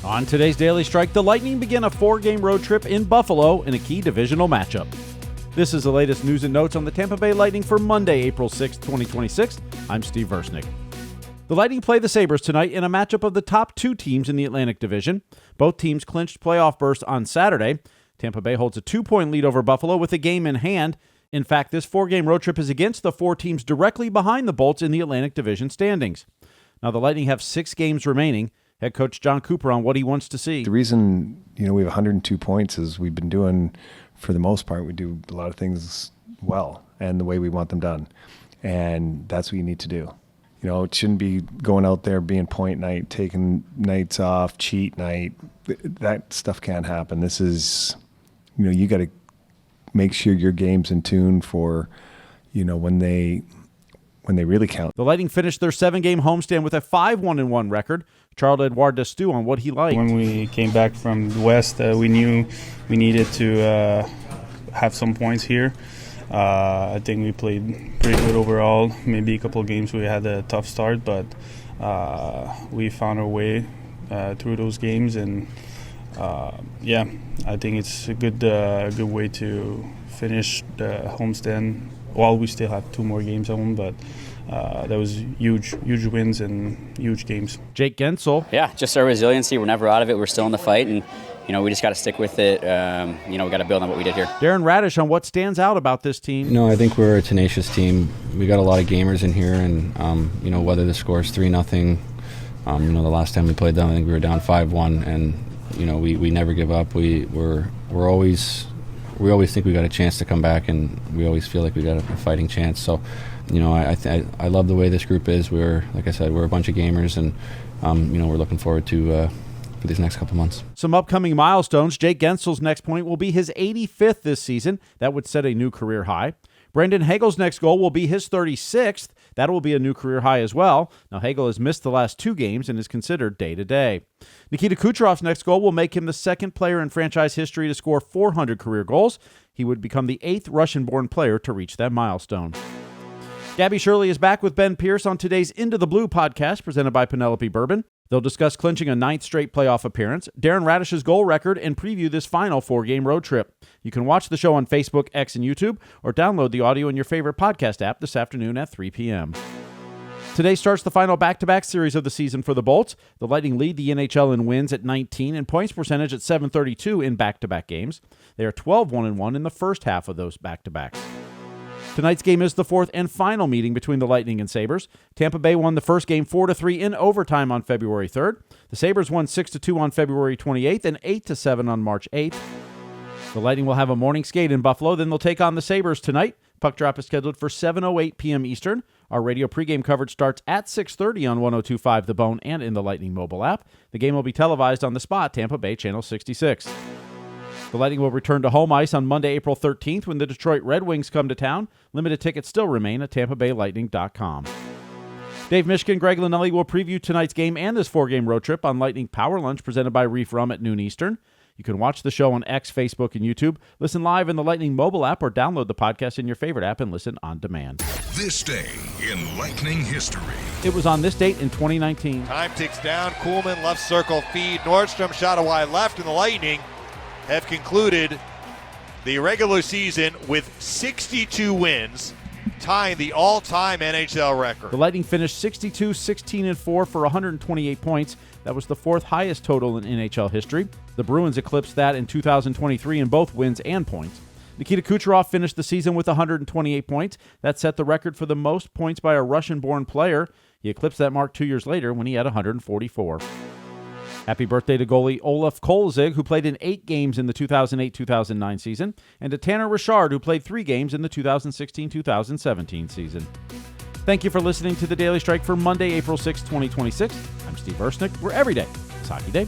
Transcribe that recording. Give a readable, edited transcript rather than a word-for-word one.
On today's Daily Strike, the Lightning begin a 4-game road trip in Buffalo in a key divisional matchup. This is the latest news and notes on the Tampa Bay Lightning for Monday, April 6, 2026. I'm Steve Versnick. The Lightning play the Sabres tonight in a matchup of the top 2 teams in the Atlantic Division. Both teams clinched playoff berths on Saturday. Tampa Bay holds a 2-point lead over Buffalo with a game in hand. In fact, this 4-game road trip is against the 4 teams directly behind the Bolts in the Atlantic Division standings. Now, the Lightning have 6 games remaining. Head coach John Cooper on what he wants to see. The reason, we have 102 points is we've been doing, for the most part, we do a lot of things well and the way we want them done. And that's what you need to do. It shouldn't be going out there being point night, taking nights off, cheat night. That stuff can't happen. This is, you got to make sure your game's in tune for, when they really count. The Lightning finished their 7-game homestand with a 5-1-1 record. Charles-Edouard Destoux on what he liked. When we came back from the West, we knew we needed to have some points here. I think we played pretty good overall. Maybe a couple of games we had a tough start, but we found our way through those games. And I think it's a good way to finish the homestand. While we still have 2 more games on, but that was huge wins and huge games. Jake Gensel. Yeah, just our resiliency. We're never out of it. We're still in the fight, and we just got to stick with it. We got to build on what we did here. Darren Radish on what stands out about this team. I think we're a tenacious team. We got a lot of gamers in here, and whether the score is 3-0, the last time we played them, I think we were down 5-1, and we never give up. We always think we got a chance to come back, and we always feel like we got a fighting chance. So, I love the way this group is. Like I said, we're a bunch of gamers, and we're looking forward to for these next couple months. Some upcoming milestones. Jake Gensel's next point will be his 85th this season. That would set a new career high. Brandon Hagel's next goal will be his 36th. That will be a new career high as well. Now, Hagel has missed the last 2 games and is considered day-to-day. Nikita Kucherov's next goal will make him the 2nd player in franchise history to score 400 career goals. He would become the 8th Russian-born player to reach that milestone. Gabby Shirley is back with Ben Pierce on today's Into the Blue podcast presented by Penelope Bourbon. They'll discuss clinching a 9th straight playoff appearance, Darren Radish's goal record, and preview this final 4-game road trip. You can watch the show on Facebook, X, and YouTube, or download the audio in your favorite podcast app this afternoon at 3 p.m. Today starts the final back-to-back series of the season for the Bolts. The Lightning lead the NHL in wins at 19 and points percentage at .732 in back-to-back games. They are 12-1-1 in the first half of those back-to-backs. Tonight's game is the 4th and final meeting between the Lightning and Sabres. Tampa Bay won the first game 4-3 in overtime on February 3rd. The Sabres won 6-2 on February 28th and 8-7 on March 8th. The Lightning will have a morning skate in Buffalo, then they'll take on the Sabres tonight. Puck drop is scheduled for 7:08 p.m. Eastern. Our radio pregame coverage starts at 6:30 on 102.5 The Bone and in the Lightning mobile app. The game will be televised on The Spot, Tampa Bay, Channel 66. The Lightning will return to home ice on Monday, April 13th when the Detroit Red Wings come to town. Limited tickets still remain at TampaBayLightning.com. Dave Mishkin, Greg Linelli will preview tonight's game and this 4-game road trip on Lightning Power Lunch presented by Reef Rum at noon Eastern. You can watch the show on X, Facebook, and YouTube, listen live in the Lightning mobile app, or download the podcast in your favorite app and listen on demand. This day in Lightning history. It was on this date in 2019. Time ticks down. Kuhlman left circle feed. Nordstrom shot a wide left, and the Lightning have concluded the regular season with 62 wins, tying the all-time NHL record. The Lightning finished 62-16-4 for 128 points. That was the 4th highest total in NHL history. The Bruins eclipsed that in 2023 in both wins and points. Nikita Kucherov finished the season with 128 points. That set the record for the most points by a Russian-born player. He eclipsed that mark 2 years later when he had 144. Happy birthday to goalie Olaf Kolzig, who played in 8 games in the 2008-2009 season, and to Tanner Richard, who played 3 games in the 2016-2017 season. Thank you for listening to The Daily Strike for Monday, April 6, 2026. I'm Steve Versnick, where every day is Hockey Day.